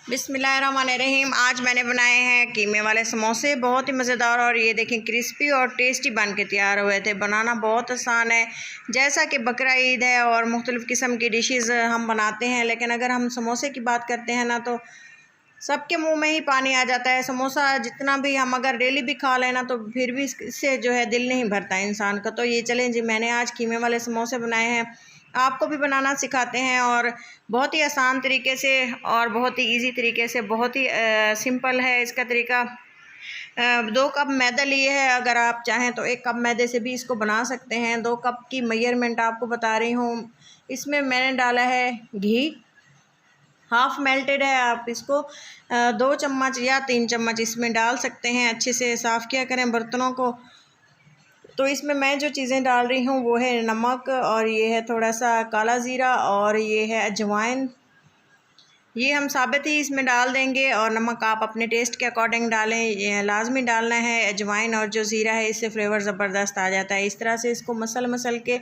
बिस्मिल्लाहिर्रहमानिर्रहीम। आज मैंने बनाए हैं कीमे वाले समोसे, बहुत ही मज़ेदार। और ये देखें क्रिस्पी और टेस्टी बन के तैयार हुए थे। बनाना बहुत आसान है, जैसा कि बकरा ईद है और मुख्तलिफ़ किस्म की डिशेस हम बनाते हैं, लेकिन अगर हम समोसे की बात करते हैं ना तो सबके मुंह में ही पानी आ जाता है। समोसा जितना भी हम अगर डेली भी खा लेना तो फिर भी इससे जो है दिल नहीं भरता इंसान का। तो ये चलें जी, मैंने आज कीमे वाले समोसे बनाए हैं, आपको भी बनाना सिखाते हैं और बहुत ही आसान तरीके से और बहुत ही इजी तरीके से, बहुत ही सिंपल है इसका तरीका। 2 कप मैदा लिए है, अगर आप चाहें तो 1 कप मैदे से भी इसको बना सकते हैं। 2 कप की मेजरमेंट आपको बता रही हूँ। इसमें मैंने डाला है घी, हाफ़ मेल्टेड है। आप इसको 2 चम्मच या 3 चम्मच इसमें डाल सकते हैं। अच्छे से साफ़ किया करें बर्तनों को। तो इसमें मैं जो चीज़ें डाल रही हूँ वो है नमक, और ये है थोड़ा सा काला ज़ीरा, और ये है अजवाइन। ये हम साबित ही इसमें डाल देंगे, और नमक आप अपने टेस्ट के अकॉर्डिंग डालें, ये लाजमी डालना है। अजवाइन और जो ज़ीरा है इससे फ्लेवर ज़बरदस्त आ जाता है। इस तरह से इसको मसल के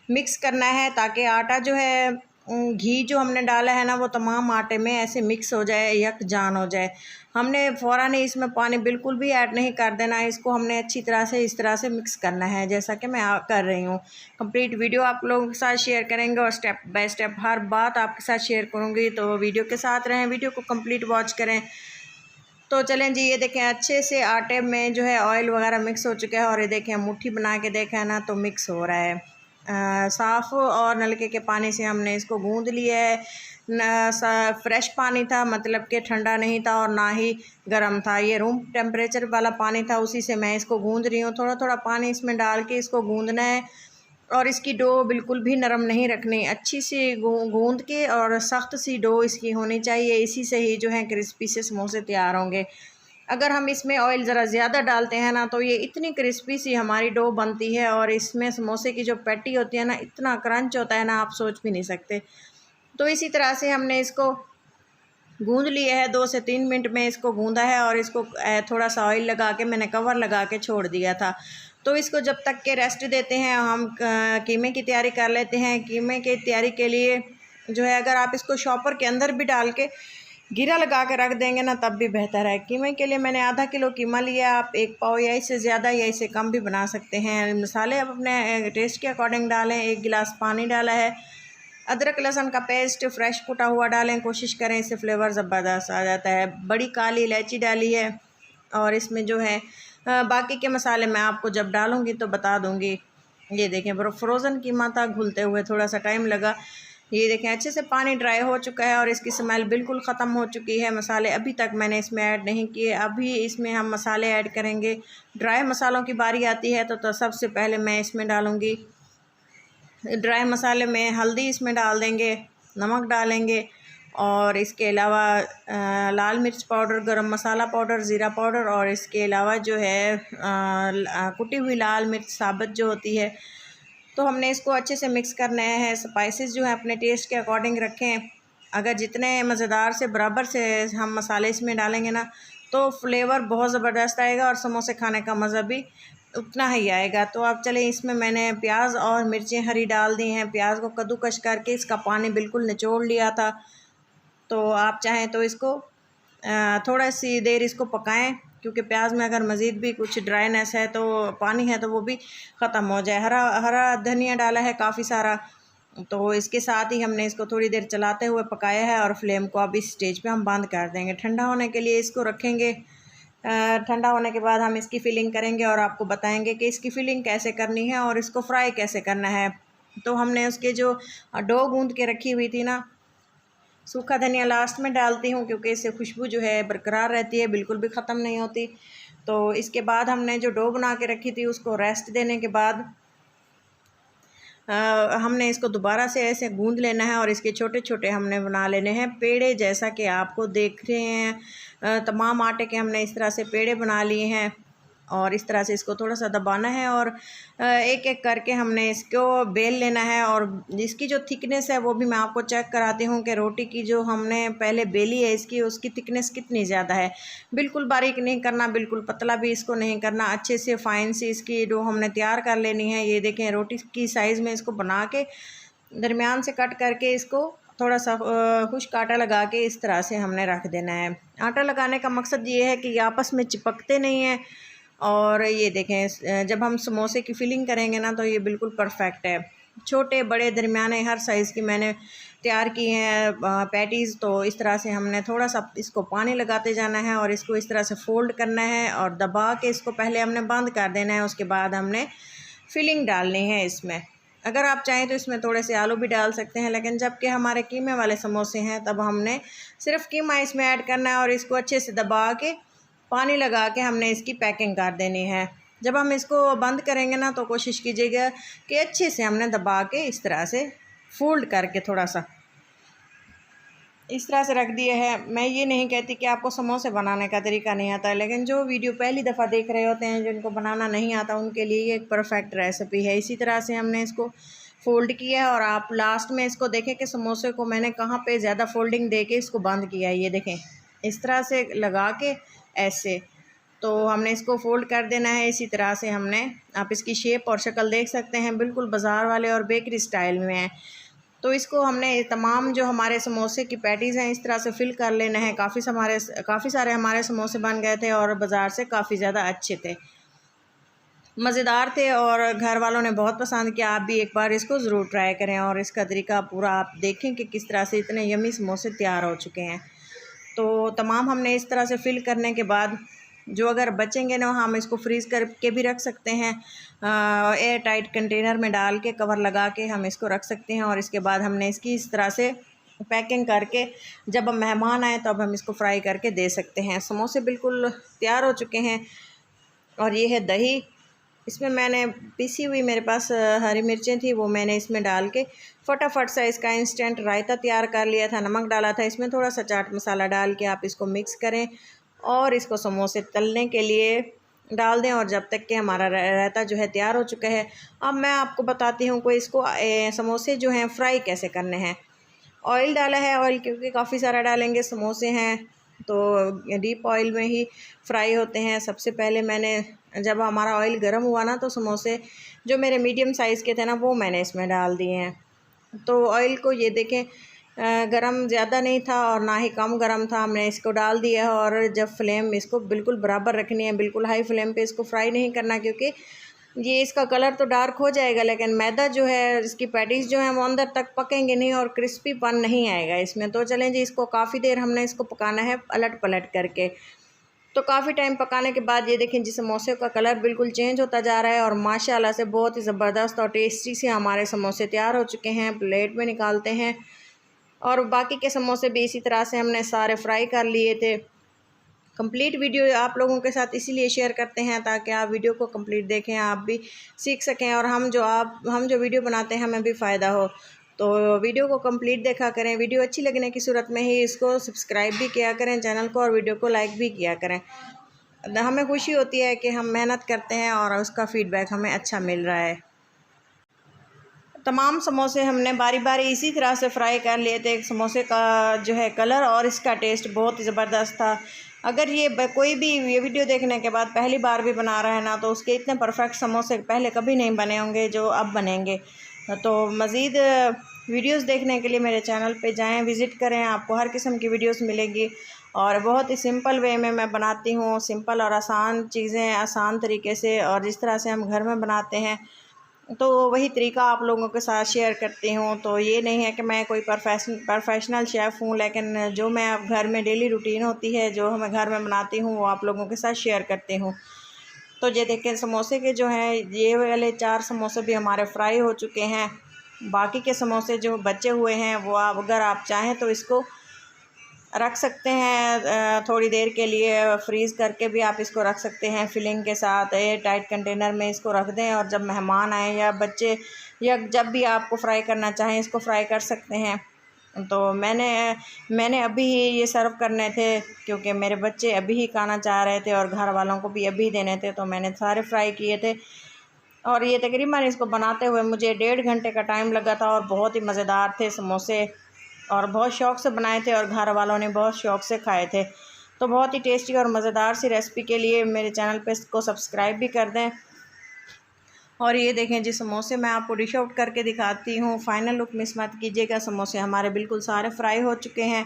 मिक्स करना है ताकि आटा जो है, घी जो हमने डाला है ना वो तमाम आटे में ऐसे मिक्स हो जाए, यकजान हो जाए। हमने फ़ौरन ही इसमें पानी बिल्कुल भी ऐड नहीं कर देना है। इसको हमने अच्छी तरह से इस तरह से मिक्स करना है, जैसा कि मैं कर रही हूँ। कंप्लीट वीडियो आप लोगों के साथ शेयर करेंगे और स्टेप बाय स्टेप हर बात आपके साथ शेयर करूँगी, तो वीडियो के साथ रहें, वीडियो को कंप्लीट वॉच करें। तो चलें जी, ये देखें अच्छे से आटे में जो है ऑयल वगैरह मिक्स हो चुका है, और ये देखें मुट्ठी बना के देखा है ना तो मिक्स हो रहा है। साफ़ और नलके के पानी से हमने इसको गूँध लिया है। फ्रेश पानी था, मतलब कि ठंडा नहीं था और ना ही गर्म था, ये रूम टेम्परेचर वाला पानी था, उसी से मैं इसको गूँध रही हूँ। थोड़ा थोड़ा पानी इसमें डाल के इसको गूँधना है, और इसकी डो बिल्कुल भी नरम नहीं रखनी, अच्छी सी गूँध के और सख्त सी डो इसकी होनी चाहिए। इसी से ही जो है क्रिस्पी से समोसे तैयार होंगे। अगर हम इसमें ऑयल ज़रा ज़्यादा डालते हैं ना तो ये इतनी क्रिस्पी सी हमारी डो बनती है, और इसमें समोसे की जो पैटी होती है ना, इतना क्रंच होता है ना, आप सोच भी नहीं सकते। तो इसी तरह से हमने इसको गूँध लिया है। 2 से 3 मिनट में इसको गूँधा है, और इसको थोड़ा सा ऑयल लगा के मैंने कवर लगा के छोड़ दिया था। तो इसको जब तक के रेस्ट देते हैं, हम कीमे की तैयारी कर लेते हैं। कीमे की तैयारी के लिए जो है, अगर आप इसको शॉपर के अंदर भी डाल के गिरा लगा के रख देंगे ना तब भी बेहतर है। कीमे के लिए मैंने आधा किलो कीमा लिया, आप 1 पाव या इससे ज़्यादा या इससे कम भी बना सकते हैं। मसाले आप अपने टेस्ट के अकॉर्डिंग डालें। 1 गिलास पानी डाला है। अदरक लहसुन का पेस्ट फ्रेश कुटा हुआ डालें, कोशिश करें, इससे फ्लेवर ज़बरदस्त आ जाता है। बड़ी काली इलायची डाली है, और इसमें जो है बाकी के मसाले मैं आपको जब डालूँगी तो बता दूँगी। ये देखें फ्रोज़न कीमा था, घुलते हुए थोड़ा सा टाइम लगा। ये देखें अच्छे से पानी ड्राई हो चुका है और इसकी स्मेल बिल्कुल ख़त्म हो चुकी है। मसाले अभी तक मैंने इसमें ऐड नहीं किए, अभी इसमें हम मसाले ऐड करेंगे। ड्राई मसालों की बारी आती है तो सबसे पहले मैं इसमें डालूँगी ड्राई मसाले में हल्दी इसमें डाल देंगे, नमक डालेंगे, और इसके अलावा लाल मिर्च पाउडर, गरम मसाला पाउडर, ज़ीरा पाउडर, और इसके अलावा जो है कुटी हुई लाल मिर्च साबुत जो होती है। तो हमने इसको अच्छे से मिक्स करना है। स्पाइसेस जो है अपने टेस्ट के अकॉर्डिंग रखें। अगर जितने मज़ेदार से बराबर से हम मसाले इसमें डालेंगे ना तो फ्लेवर बहुत ज़बरदस्त आएगा, और समोसे खाने का मज़ा भी उतना ही आएगा। तो अब चलें, इसमें मैंने प्याज और मिर्चें हरी डाल दी हैं। प्याज को कद्दूकस करके इसका पानी बिल्कुल निचोड़ लिया था। तो आप चाहें तो इसको थोड़ा सी देर इसको पकाएं, क्योंकि प्याज में अगर मज़ीद भी कुछ ड्राइनेस है तो पानी है तो वो भी ख़त्म हो जाए। हरा धनिया डाला है काफ़ी सारा। तो इसके साथ ही हमने इसको थोड़ी देर चलाते हुए पकाया है, और फ्लेम को अब इस स्टेज पे हम बंद कर देंगे। ठंडा होने के लिए इसको रखेंगे। ठंडा होने के बाद हम इसकी फिलिंग करेंगे और आपको बताएंगे कि इसकी फिलिंग कैसे करनी है और इसको फ्राई कैसे करना है। तो हमने उसके जो डो गूँध के रखी हुई थी ना, सूखा धनिया लास्ट में डालती हूँ क्योंकि इससे खुशबू जो है बरकरार रहती है, बिल्कुल भी ख़त्म नहीं होती। तो इसके बाद हमने जो डो बना के रखी थी उसको रेस्ट देने के बाद हमने इसको दोबारा से ऐसे गूँध लेना है, और इसके छोटे छोटे हमने बना लेने हैं पेड़े, जैसा कि आपको देख रहे हैं। तमाम आटे के हमने इस तरह से पेड़े बना लिए हैं, और इस तरह से इसको थोड़ा सा दबाना है, और एक एक करके हमने इसको बेल लेना है। और इसकी जो थिकनेस है वो भी मैं आपको चेक कराती हूँ कि रोटी की जो हमने पहले बेली है इसकी, उसकी थिकनेस कितनी ज़्यादा है। बिल्कुल बारीक नहीं करना, बिल्कुल पतला भी इसको नहीं करना, अच्छे से फ़ाइन सी इसकी डो हमने तैयार कर लेनी है। ये देखें रोटी की साइज़ में इसको बना के दरमियान से कट करके इसको थोड़ा सा खुश्क आटा लगा के इस तरह से हमने रख देना है। आटा लगाने का मकसद ये है कि ये आपस में चिपकते नहीं हैं। और ये देखें, जब हम समोसे की फिलिंग करेंगे ना तो ये बिल्कुल परफेक्ट है। छोटे बड़े दरमियाने हर साइज़ की मैंने तैयार की हैं पैटीज़। तो इस तरह से हमने थोड़ा सा इसको पानी लगाते जाना है और इसको इस तरह से फ़ोल्ड करना है और दबा के इसको पहले हमने बंद कर देना है। उसके बाद हमने फिलिंग डालनी है इसमें। अगर आप चाहें तो इसमें थोड़े से आलू भी डाल सकते हैं, लेकिन जबकि हमारे कीमे वाले समोसे हैं तब हमने सिर्फ कीमा इसमें ऐड करना है और इसको अच्छे से दबा के पानी लगा के हमने इसकी पैकिंग कर देनी है। जब हम इसको बंद करेंगे ना तो कोशिश कीजिएगा कि अच्छे से हमने दबा के इस तरह से फोल्ड करके थोड़ा सा इस तरह से रख दिया है। मैं ये नहीं कहती कि आपको समोसे बनाने का तरीका नहीं आता, लेकिन जो वीडियो पहली दफ़ा देख रहे होते हैं, जिनको बनाना नहीं आता, उनके लिए ये एक परफेक्ट रेसिपी है। इसी तरह से हमने इसको फ़ोल्ड किया है और आप लास्ट में इसको देखें कि समोसे को मैंने कहाँ पे ज़्यादा फोल्डिंग दे के इसको बंद किया है। ये देखें, इस तरह से लगा के ऐसे तो हमने इसको फ़ोल्ड कर देना है। इसी तरह से हमने, आप इसकी शेप और शक्ल देख सकते हैं, बिल्कुल बाज़ार वाले और बेकरी स्टाइल में है। तो इसको हमने तमाम जो हमारे समोसे की पैटीज़ हैं इस तरह से फ़िल कर लेना है। काफ़ी सारे हमारे समोसे बन गए थे और बाज़ार से काफ़ी ज़्यादा अच्छे थे, मज़ेदार थे और घर वालों ने बहुत पसंद किया। आप भी एक बार इसको ज़रूर ट्राई करें और इसका तरीका पूरा आप देखें कि किस तरह से इतने यमी समोसे तैयार हो चुके हैं। तो तमाम हमने इस तरह से फ़िल करने के बाद जो अगर बचेंगे ना, हम इसको फ्रीज़ करके भी रख सकते हैं। एयर टाइट कंटेनर में डाल के कवर लगा के हम इसको रख सकते हैं और इसके बाद हमने इसकी इस तरह से पैकिंग करके जब मेहमान आए तब हम इसको फ्राई करके दे सकते हैं। समोसे बिल्कुल तैयार हो चुके हैं। और ये है दही, इसमें मैंने पिसी हुई मेरे पास हरी मिर्चें थी, वो मैंने इसमें डाल के फटाफट सा इसका इंस्टेंट रायता तैयार कर लिया था। नमक डाला था इसमें, थोड़ा सा चाट मसाला डाल के आप इसको मिक्स करें और इसको समोसे तलने के लिए डाल दें और जब तक कि हमारा रायता जो है तैयार हो चुका है। अब मैं आपको बताती हूँ कि इसको समोसे जो हैं फ्राई कैसे करने हैं। ऑयल डाला है, ऑयल क्योंकि काफ़ी सारा डालेंगे, समोसे हैं तो डीप ऑयल में ही फ्राई होते हैं। सबसे पहले मैंने, जब हमारा ऑयल गर्म हुआ ना, तो समोसे जो मेरे मीडियम साइज़ के थे ना वो मैंने इसमें डाल दिए हैं। तो ऑयल को ये देखें, गरम ज़्यादा नहीं था और ना ही कम गरम था, हमने इसको डाल दिया है। और जब फ्लेम इसको बिल्कुल बराबर रखनी है, बिल्कुल हाई फ्लेम पे इसको फ्राई नहीं करना, क्योंकि ये इसका कलर तो डार्क हो जाएगा लेकिन मैदा जो है, इसकी पैटीज़ जो हैं वो अंदर तक पकेंगे नहीं और क्रिस्पीपन नहीं आएगा इसमें। तो चलें जी, इसको काफ़ी देर हमने इसको पकाना है पलट पलट करके। तो काफ़ी टाइम पकाने के बाद ये देखें जी, समोसे का कलर बिल्कुल चेंज होता जा रहा है और माशाल्लाह से बहुत ही ज़बरदस्त और टेस्टी से हमारे समोसे तैयार हो चुके हैं। प्लेट में निकालते हैं और बाकी के समोसे भी इसी तरह से हमने सारे फ्राई कर लिए थे। कंप्लीट वीडियो आप लोगों के साथ इसीलिए शेयर करते हैं ताकि आप वीडियो को कंप्लीट देखें, आप भी सीख सकें और हम जो वीडियो बनाते हैं हमें भी फ़ायदा हो। तो वीडियो को कंप्लीट देखा करें। वीडियो अच्छी लगने की सूरत में ही इसको सब्सक्राइब भी किया करें चैनल को, और वीडियो को लाइक भी किया करें। हमें खुशी होती है कि हम मेहनत करते हैं और उसका फ़ीडबैक हमें अच्छा मिल रहा है। तमाम समोसे हमने बारी बारी इसी तरह से फ्राई कर लिए थे। समोसे का जो है कलर और इसका टेस्ट बहुत ही ज़बरदस्त था। अगर ये कोई भी ये वीडियो देखने के बाद पहली बार भी बना रहा है ना, तो उसके इतने परफेक्ट समोसे पहले कभी नहीं बने होंगे जो अब बनेंगे। तो मज़ीद वीडियोस देखने के लिए मेरे चैनल पे जाएं, विज़िट करें, आपको हर किस्म की वीडियोस मिलेगी। और बहुत ही सिंपल वे में मैं बनाती हूँ, सिंपल और आसान चीज़ें आसान तरीके से, और जिस तरह से हम घर में बनाते हैं तो वही तरीका आप लोगों के साथ शेयर करती हूँ। तो ये नहीं है कि मैं कोई प्रोफेशनल शेफ़ हूँ, लेकिन जो मैं अब घर में डेली रूटीन होती है, जो मैं घर में बनाती हूँ, वो आप लोगों के साथ शेयर करती हूँ। तो ये देखें, समोसे के जो हैं ये वाले 4 समोसे भी हमारे फ्राई हो चुके हैं। बाकी के समोसे जो बचे हुए हैं वो अगर आप चाहें तो इसको रख सकते हैं थोड़ी देर के लिए, फ्रीज़ करके भी आप इसको रख सकते हैं फिलिंग के साथ। एयर टाइट कंटेनर में इसको रख दें और जब मेहमान आए या बच्चे, या जब भी आपको फ्राई करना चाहें इसको फ्राई कर सकते हैं। तो मैंने अभी ही ये सर्व करने थे, क्योंकि मेरे बच्चे अभी ही खाना चाह रहे थे और घर वालों को भी अभी देने थे, तो मैंने सारे फ्राई किए थे। और ये तकरीबन इसको बनाते हुए मुझे 1.5 घंटे का टाइम लगा था और बहुत ही मज़ेदार थे समोसे, और बहुत शौक़ से बनाए थे और घर वालों ने बहुत शौक़ से खाए थे। तो बहुत ही टेस्टी और मज़ेदार सी रेसिपी के लिए मेरे चैनल पे इसको सब्सक्राइब भी कर दें। और ये देखें जी समोसे मैं आपको डिश आउट करके दिखाती हूँ। फ़ाइनल लुक मिस मत कीजिएगा। समोसे हमारे बिल्कुल सारे फ्राई हो चुके हैं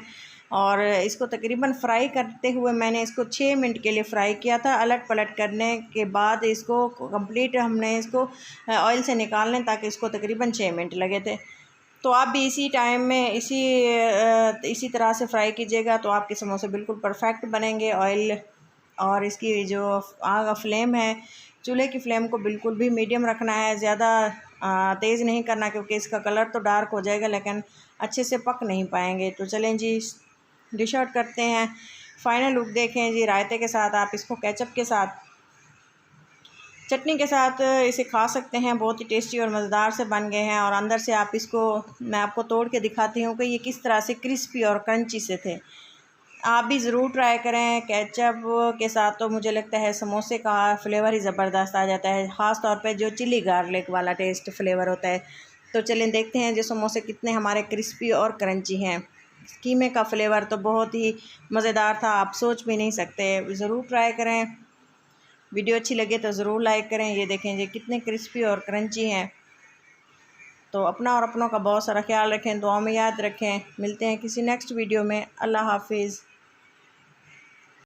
और इसको तकरीबन फ्राई करते हुए मैंने इसको 6 मिनट के लिए फ़्राई किया था। अलट पलट करने के बाद इसको कंप्लीट हमने इसको ऑयल से निकाल लें ताकि इसको तकरीबन 6 मिनट लगे थे। तो आप भी इसी टाइम में इसी तरह से फ्राई कीजिएगा तो आपके समोसे बिल्कुल परफेक्ट बनेंगे। ऑयल और इसकी जो आग का फ्लेम है, चूल्हे की फ्लेम को बिल्कुल भी मीडियम रखना है, ज़्यादा तेज़ नहीं करना क्योंकि इसका कलर तो डार्क हो जाएगा लेकिन अच्छे से पक नहीं पाएंगे। तो चलें जी डिश आउट करते हैं। फ़ाइनल लुक देखें जी, रायते के साथ आप इसको केचप के साथ, चटनी के साथ इसे खा सकते हैं। बहुत ही टेस्टी और मज़ेदार से बन गए हैं और अंदर से आप इसको, मैं आपको तोड़ के दिखाती हूँ कि ये किस तरह से क्रिस्पी और क्रंची से थे। आप भी ज़रूर ट्राई करें। केचप के साथ तो मुझे लगता है समोसे का फ्लेवर ही ज़बरदस्त आ जाता है, ख़ास तौर पे जो चिली गार्लिक वाला टेस्ट फ्लेवर होता है। तो चलें देखते हैं जो समोसे कितने हमारे क्रिस्पी और क्रंची हैं। कीमे का फ्लेवर तो बहुत ही मज़ेदार था, आप सोच भी नहीं सकते। ज़रूर ट्राई करें। वीडियो अच्छी लगे तो ज़रूर लाइक करें। ये देखें जी कितने क्रिस्पी और क्रंची हैं। तो अपना और अपनों का बहुत सारा ख्याल रखें, दुआ में याद रखें। मिलते हैं किसी नेक्स्ट वीडियो में। अल्लाह हाफिज़।